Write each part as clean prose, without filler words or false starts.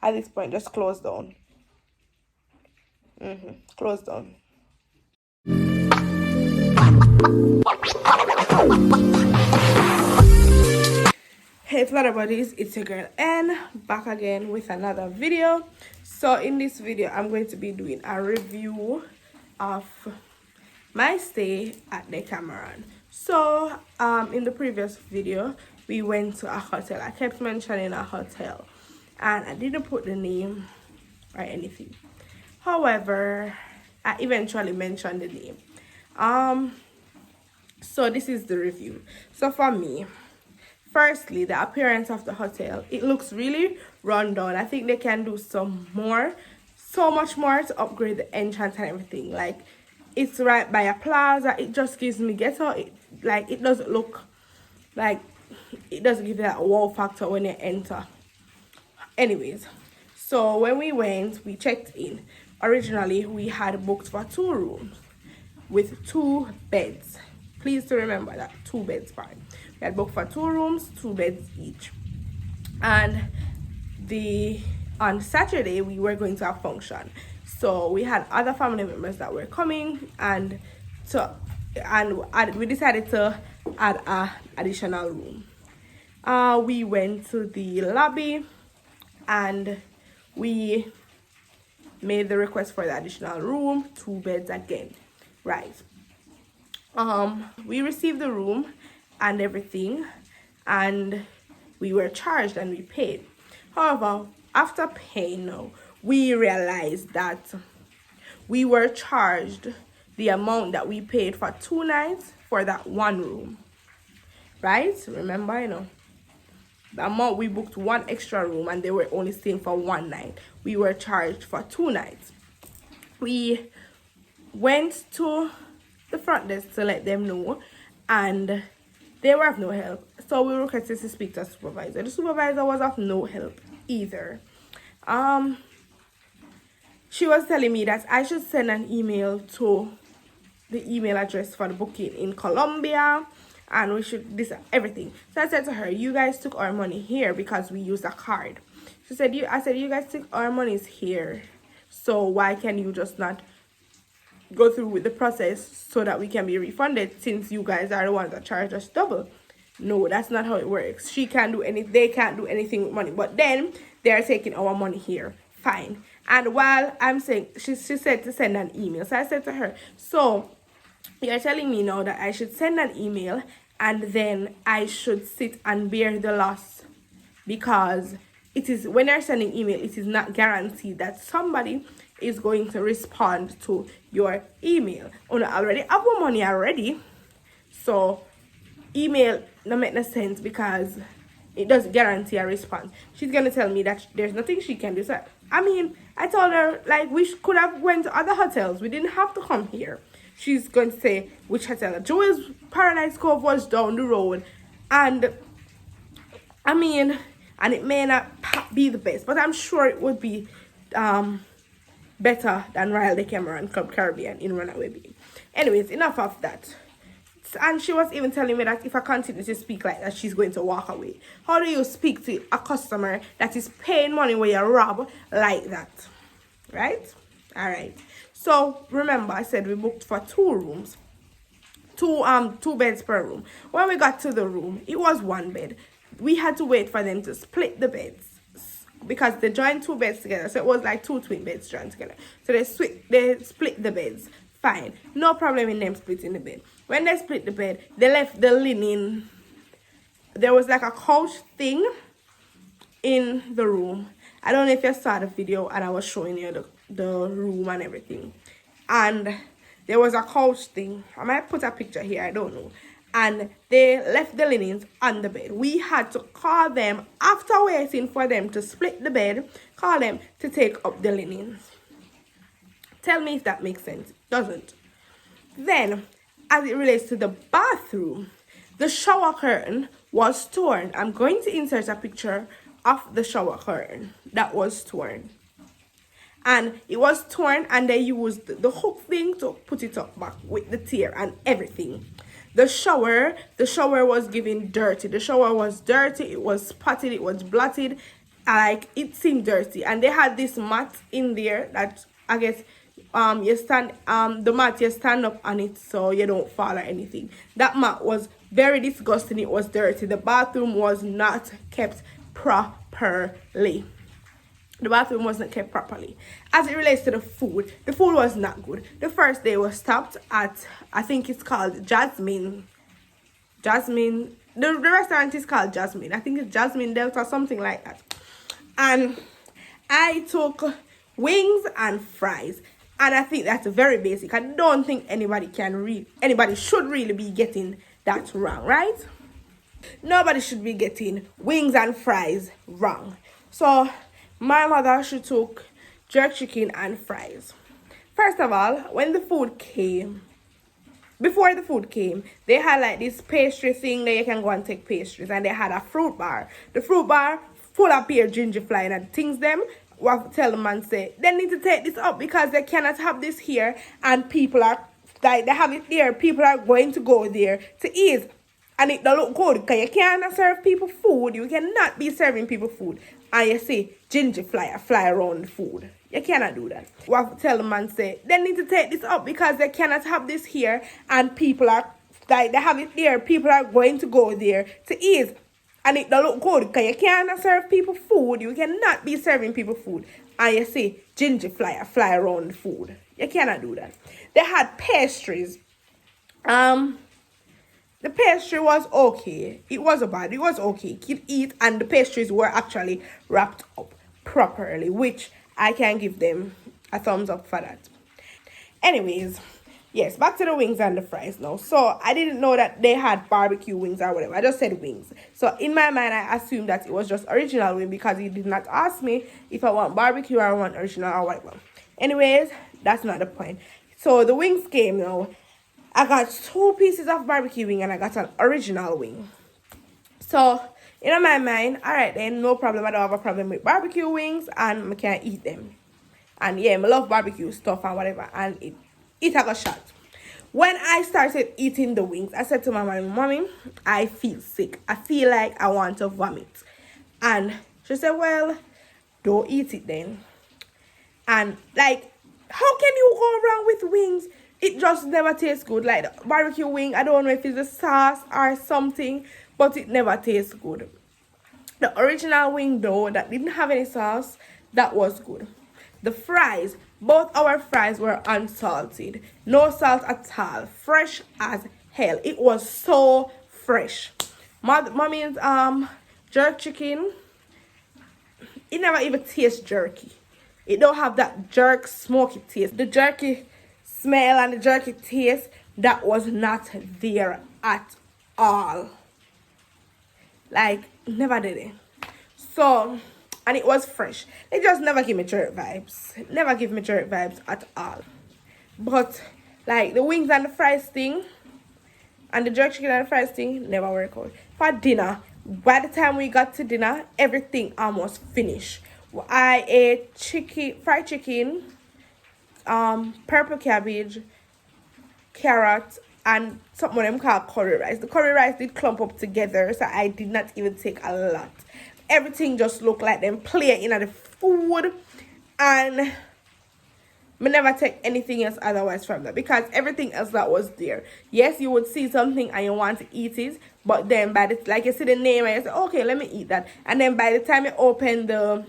at this point, just close down. Close down. Hey flutter buddies, it's your girl Ann, back again with another video. So in this video I'm going to be doing a review of my stay at Decameron. So in the previous video we went to a hotel. I kept mentioning a hotel and I didn't put the name or anything. However, I eventually mentioned the name. So this is the review. So for me, firstly, the appearance of the hotel, it looks really run down. I think they can do so much more to upgrade the entrance and everything. Like, it's right by a plaza. It just gives me ghetto. It doesn't look like, it doesn't give that wow factor when you enter. Anyways, so when we went, we checked in. Originally, we had booked for 2 rooms with 2 beds. Please to remember that 2 beds part. We had booked for 2 rooms, 2 beds each. And on Saturday we were going to a function. So we had other family members that were coming, and we decided to add an additional room. We went to the lobby and we made the request for the additional room, 2 beds again, right? We received the room and everything, and we were charged and we paid. However, after paying, we realized that we were charged the amount that we paid for 2 nights for that 1 room, right? Remember, the amount we booked 1 extra room and they were only staying for 1 night. We were charged for 2 nights. We went to the front desk to let them know, and they were of no help. So we requested to speak to a supervisor. The supervisor was of no help either. She was telling me that I should send an email to the email address for the booking in Colombia, and we should everything. So I said to her, you guys took our money here because we used a card. She said, I said, you guys took our monies here, so why can you just not go through with the process so that we can be refunded, since you guys are the ones that charge us double? No, that's not how it works. They can't do anything with money, but then they're taking our money here. Fine. And while I'm saying, she said to send an email. So I said to her, so you're telling me now that I should send an email and then I should sit and bear the loss, because it is, when they're sending email, it is not guaranteed that somebody is going to respond to your email. I already have our money already, so email no make no sense because it doesn't guarantee a response. She's gonna tell me that there's nothing she can do. So I mean, I told her, like, we could have went to other hotels. We didn't have to come here. She's going to say which hotel. Joey's Paradise Cove was down the road, and I mean, and it may not be the best, but I'm sure it would be better than Royal Decameron Club Caribbean in Runaway Bay. Anyways, enough of that. And she was even telling me that if I continue to speak like that, she's going to walk away. How do you speak to a customer that is paying money where you rob like that? Right? All right. So remember, I said we booked for 2 rooms, 2 beds per room. When we got to the room, it was 1 bed. We had to wait for them to split the beds because they joined 2 beds together. So it was like 2 twin beds joined together. So they split the beds. Fine, no problem in them splitting the bed. When they split the bed, they left the linen. There was like a couch thing in the room. I don't know if you saw the video and I was showing you the room and everything. And there was a couch thing. I might put a picture here, I don't know. And they left the linens on the bed. We had to call them after waiting for them to split the bed, call them to take up the linens. Tell me if that makes sense. Doesn't. Then, as it relates to the bathroom, the shower curtain was torn. I'm going to insert a picture of the shower curtain that was torn. And it was torn, and they used the hook thing to put it up back with the tear and everything. The shower was giving dirty. The shower was dirty, it was spotted, it was blotted, like it seemed dirty, and they had this mat in there that I guess you stand the mat, you stand up on it so you don't fall or anything. That mat was very disgusting. It was dirty. The bathroom was not kept properly. The bathroom wasn't kept properly. As it relates to the food was not good. The first day was stopped at, I think it's called Jasmine. The restaurant is called Jasmine. I think it's Jasmine Delta, something like that. And I took wings and fries. And I think that's very basic. I don't think anybody should really be getting that wrong, right? Nobody should be getting wings and fries wrong. So my mother, she took jerk chicken and fries. First of all, before the food came, they had like this pastry thing that you can go and take pastries, and they had a fruit bar. The fruit bar full of pear ginger fly and things them. What tell them and say they need to take this up because they cannot have this here, and people are like they have it there. People are going to go there to eat, and it don't look good because you cannot serve people food. You cannot be serving people food, and you see ginger fly around the food. You cannot do that. What tell them and say they need to take this up because they cannot have this here, and people are like they have it there. People are going to go there to eat. And it don't look good because you cannot serve people food. You cannot be serving people food. And you see ginger fly around the food. You cannot do that. They had pastries. The pastry was okay. It wasn't bad. It was okay. You could eat, and the pastries were actually wrapped up properly, which I can give them a thumbs up for that. Anyways, yes, back to the wings and the fries now. So I didn't know that they had barbecue wings or whatever. I just said wings. So in my mind, I assumed that it was just original wing because he did not ask me if I want barbecue or I want original or whatever. Anyways, that's not the point. So the wings came now. I got 2 pieces of barbecue wing and I got an original wing. So in my mind, all right then, no problem. I don't have a problem with barbecue wings and I can eat them. And yeah, I love barbecue stuff and whatever. And it I got shot. When I started eating the wings, I said to my mommy, I feel sick. I feel like I want to vomit. And she said, well, don't eat it then. And like, how can you go wrong with wings? It just never tastes good. Like the barbecue wing, I don't know if it's a sauce or something, but it never tastes good. The original wing though, that didn't have any sauce, that was good. The fries, both our fries were unsalted. No salt at all. Fresh as hell. It was so fresh. Mommy's jerk chicken, it never even tastes jerky. It don't have that jerk smoky taste. The jerky smell and the jerky taste, that was not there at all. Like, never did it. So, and it was fresh. They just never give me jerk vibes. Never give me jerk vibes at all. But, like, the wings and the fries thing, and the jerk chicken and the fries thing, never work out. For dinner, by the time we got to dinner, everything almost finished. I ate fried chicken, purple cabbage, carrot, and something of them called curry rice. The curry rice did clump up together, so I did not even take a lot. Everything just looked like them play in the food, and I never take anything else otherwise from that because everything else that was there. Yes, you would see something and you want to eat it, but then like you see the name and you say, okay, let me eat that. And then by the time you open the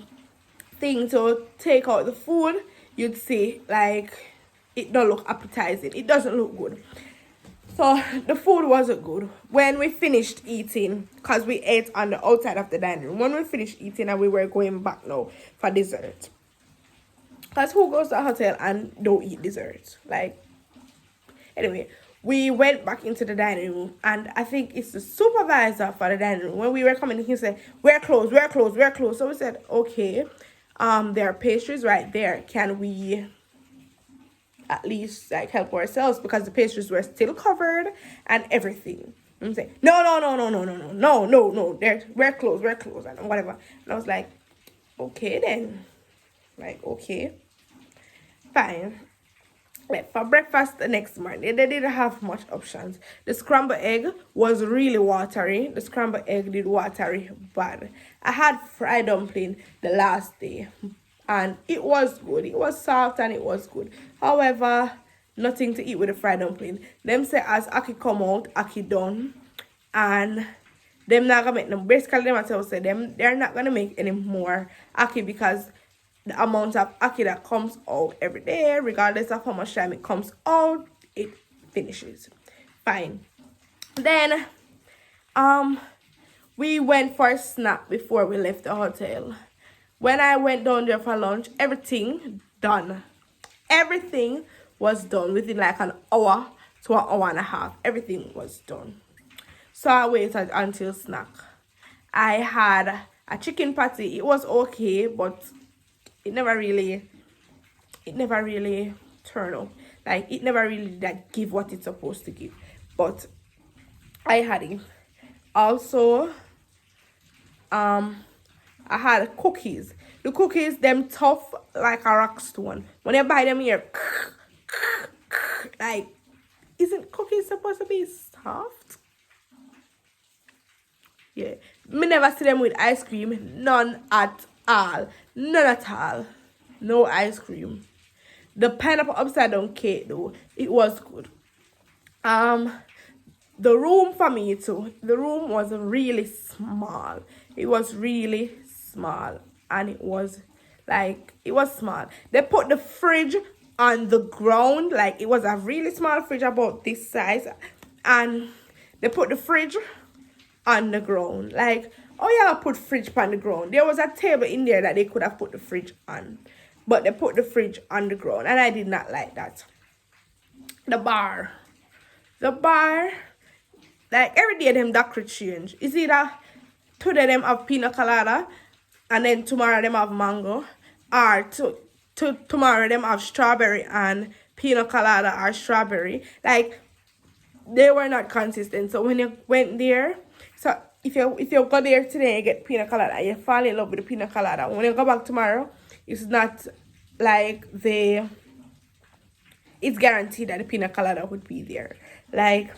thing to take out the food, you'd see like it don't look appetizing. It doesn't look good. So the food wasn't good. When we finished eating, because we ate on the outside of the dining room, when we finished eating and we were going back now for dessert. Because who goes to a hotel and don't eat dessert? Like, anyway, we went back into the dining room, and I think it's the supervisor for the dining room. When we were coming in, he said, we're closed. So we said, okay, there are pastries right there. Can we at least like help ourselves? Because the pastries were still covered and everything. And say, no, we're closed, and whatever. And I was like, okay then. Like, okay, fine. Like for breakfast the next morning, they didn't have much options. The scrambled egg was really watery. The scrambled egg did watery bad. I had fried dumpling the last day, and it was good. It was soft and it was good. However, nothing to eat with the fried dumpling. Them say as Aki come out, Aki done, and them not gonna make them. Basically, them say them they're not gonna make any more Aki because the amount of Aki that comes out every day, regardless of how much time it comes out, it finishes. Fine. Then, we went for a snack before we left the hotel. When I went down there for lunch, everything done. Everything was done within like an hour to an hour and a half. Everything was done. So I waited until snack. I had a chicken patty. It was okay, but it never really turned out. Like it never really like give what it's supposed to give. But I had it. Also, I had cookies. The cookies, them tough like a rock stone. When you buy them here, like, isn't cookies supposed to be soft? Yeah. Me never see them with ice cream. None at all. None at all. No ice cream. The pineapple upside down cake though, it was good. The room for me too. The room was really small. It was really small. And it was small. They put the fridge on the ground. Like it was a really small fridge about this size. And they put the fridge on the ground. Like, oh yeah, put fridge on the ground. There was a table in there that they could have put the fridge on. But they put the fridge on the ground. And I did not like that. The bar, like every day them that could change. It's either today them have pina colada and then tomorrow them have mango, or tomorrow them have strawberry and pina colada or strawberry. Like they were not consistent. So when you went there, so if you go there today and get pina colada and you fall in love with the pina colada, when you go back tomorrow, it's not like it's guaranteed that the pina colada would be there. Like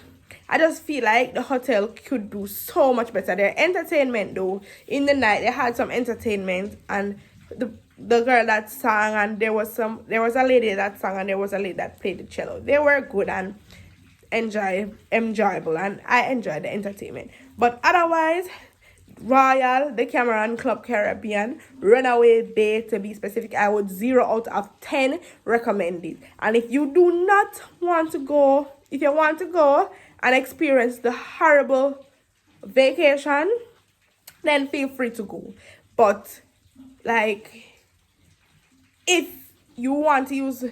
I just feel like the hotel could do so much better. Their entertainment though, in the night they had some entertainment, and the girl that sang, and there was a lady that sang, and there was a lady that played the cello. They were good and enjoyable, and I enjoyed the entertainment. But otherwise, Royal, Decameron, Club Caribbean, Runaway Bay to be specific, I would 0 out of 10 recommend it. And if you do not want to go, if you want to go and experience the horrible vacation, then feel free to go. But like, if you want to use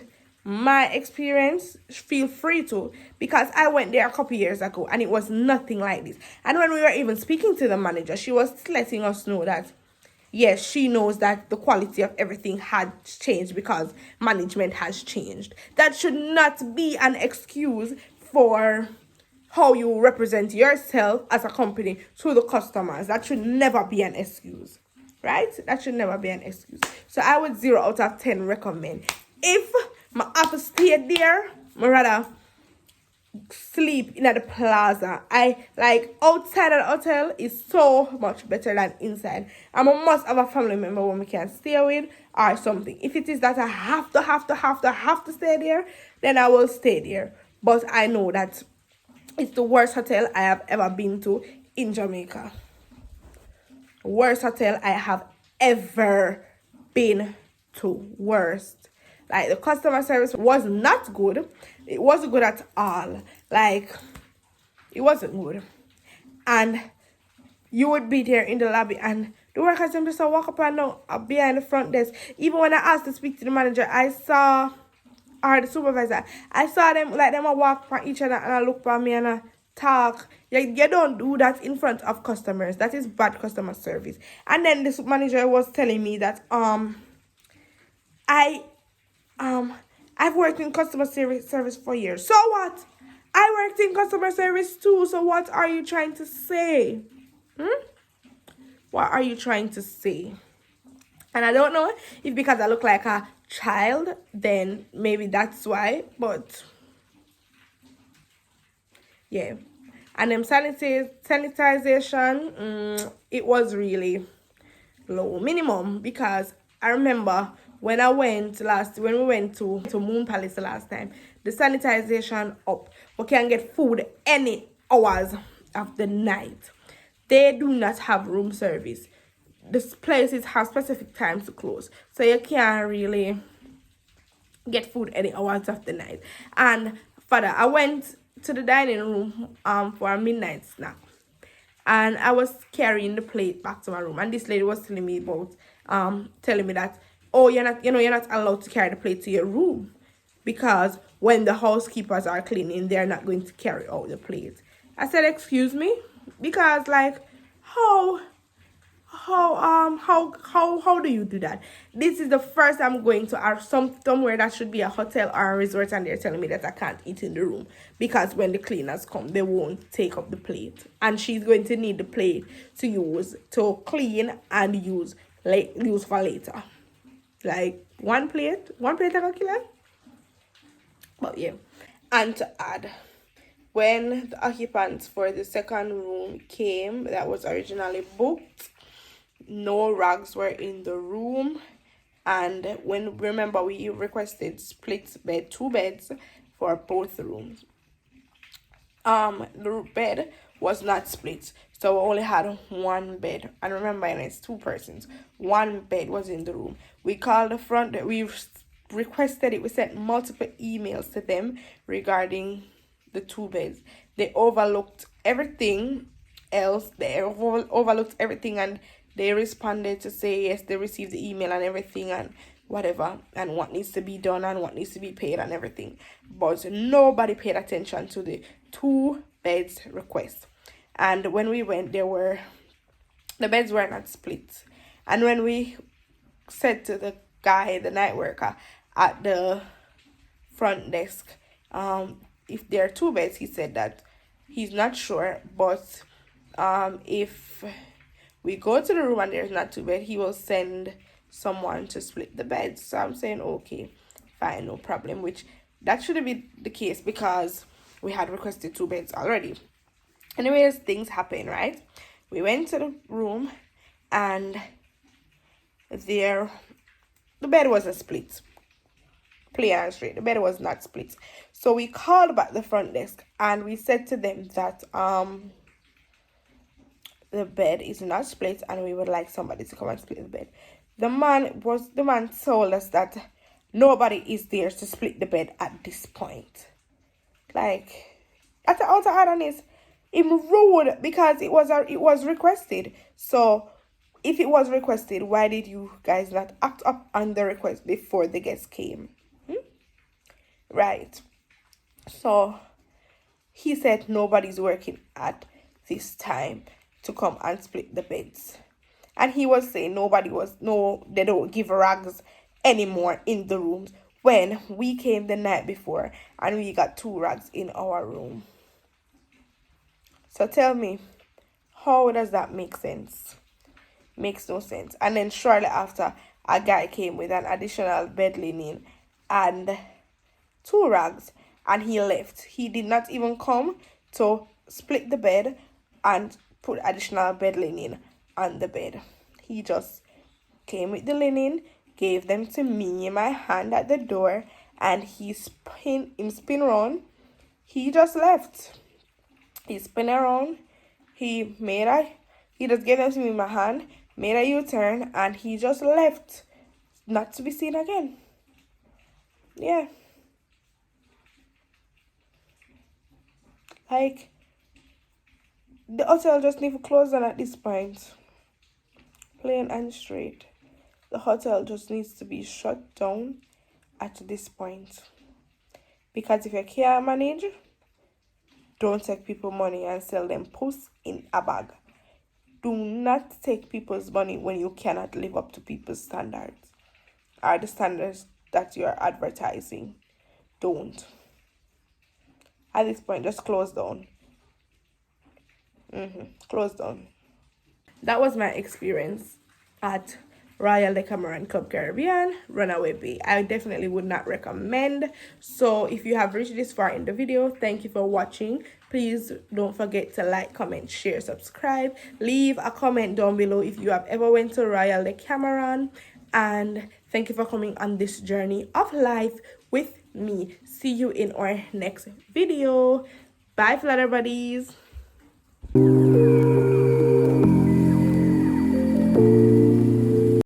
my experience, feel free to, because I went there a couple years ago and it was nothing like this. And when we were even speaking to the manager, she was letting us know that yes, she knows that the quality of everything had changed because management has changed. That should not be an excuse for how you represent yourself as a company to the customers. That should never be an excuse, right? That should never be an excuse. So I would 0 out of 10 recommend. If my have to stay there, I rather sleep in at the plaza. I like outside of the hotel is so much better than inside. I must have a family member when we can stay with or something. If it is that I have to stay there, then I will stay there. But I know that it's the worst hotel I have ever been to in Jamaica. Worst hotel I have ever been to. Worst. Like, the customer service was not good. It wasn't good at all. Like, it wasn't good. And you would be there in the lobby and the workers them just walk up and down behind the front desk. Even when I asked to speak to the manager, or the supervisor, I saw them, like, them walk by each other and I look by me and I talk. You don't do that in front of customers. That is bad customer service. And then this manager was telling me that I've worked in customer service for years. So what? I worked in customer service too. So what are you trying to say? What are you trying to say? And I don't know if because I look like a child, then maybe that's why. But yeah. And then sanitization, it was really low minimum, because I remember when we went to Moon Palace the last time, the sanitization up. We can get food any hours of the night. They do not have room service. These places have specific times to close, so you can't really get food any hours of the night. And further, I went to the dining room for a midnight snack, and I was carrying the plate back to my room, and this lady was telling me about telling me that, oh, you're not allowed to carry the plate to your room, because when the housekeepers are cleaning, they're not going to carry out the plate. I said, excuse me, because like, how how do you do that? This is the first I'm going to somewhere that should be a hotel or a resort, and they're telling me that I can't eat in the room because when the cleaners come, they won't take up the plate, and she's going to need the plate to clean and use for later. Like one plate I can kill her. But yeah. And to add, when the occupants for the second room came that was originally booked, no rugs were in the room. And remember, we requested split bed, 2 beds for both rooms. The bed was not split, so we only had one bed. And remember, it's 2 persons. One bed was in the room. We called the front. We requested it. We sent multiple emails to them regarding the 2 beds. They overlooked everything else. They overlooked everything, and they responded to say yes, they received the email and everything and whatever, and what needs to be done and what needs to be paid and everything. But nobody paid attention to the 2 beds request. And when we went, the beds were not split. And when we said to the guy, the night worker at the front desk, if there are 2 beds, he said that he's not sure, but if we go to the room and there's not 2 beds, he will send someone to split the beds. So I'm saying, okay, fine, no problem, which that shouldn't be the case because we had requested 2 beds already. Anyways, things happen, right? We went to the room, and the bed wasn't split. Clear and straight, the bed was not split. So we called back the front desk and we said to them that the bed is not split and we would like somebody to come and split the bed. The man told us that nobody is there to split the bed at this point. Like, at the outer honest, I'm rude because it was requested. So if it was requested, why did you guys not act up on the request before the guests came? Right. So he said nobody's working at this time to come and split the beds. And he was saying they don't give rugs anymore in the rooms, when we came the night before and we got 2 rugs in our room. So tell me, how does that make sense? Makes no sense. And then shortly after, a guy came with an additional bed linen and 2 rugs, and he left. He did not even come to split the bed and put additional bed linen on the bed. He just came with the linen, gave them to me in my hand at the door, and he spin around. He just left. He spin around. He just gave them to me in my hand, made a U-turn, and he just left, not to be seen again. Yeah. Like, the hotel just need to close down at this point. Plain and straight. The hotel just needs to be shut down at this point. Because if you can't manage, don't take people money and sell them posts in a bag. Do not take people's money when you cannot live up to people's standards or the standards that you are advertising. Don't. At this point, just close down. Close down. That was my experience at Royal Decameron Club Caribbean, Runaway Bay. I definitely would not recommend. So if you have reached this far in the video, thank you for watching. Please don't forget to like, comment, share, subscribe. Leave a comment down below if you have ever went to Royal Decameron. And thank you for coming on this journey of life with me. See you in our next video. Bye, flutter buddies.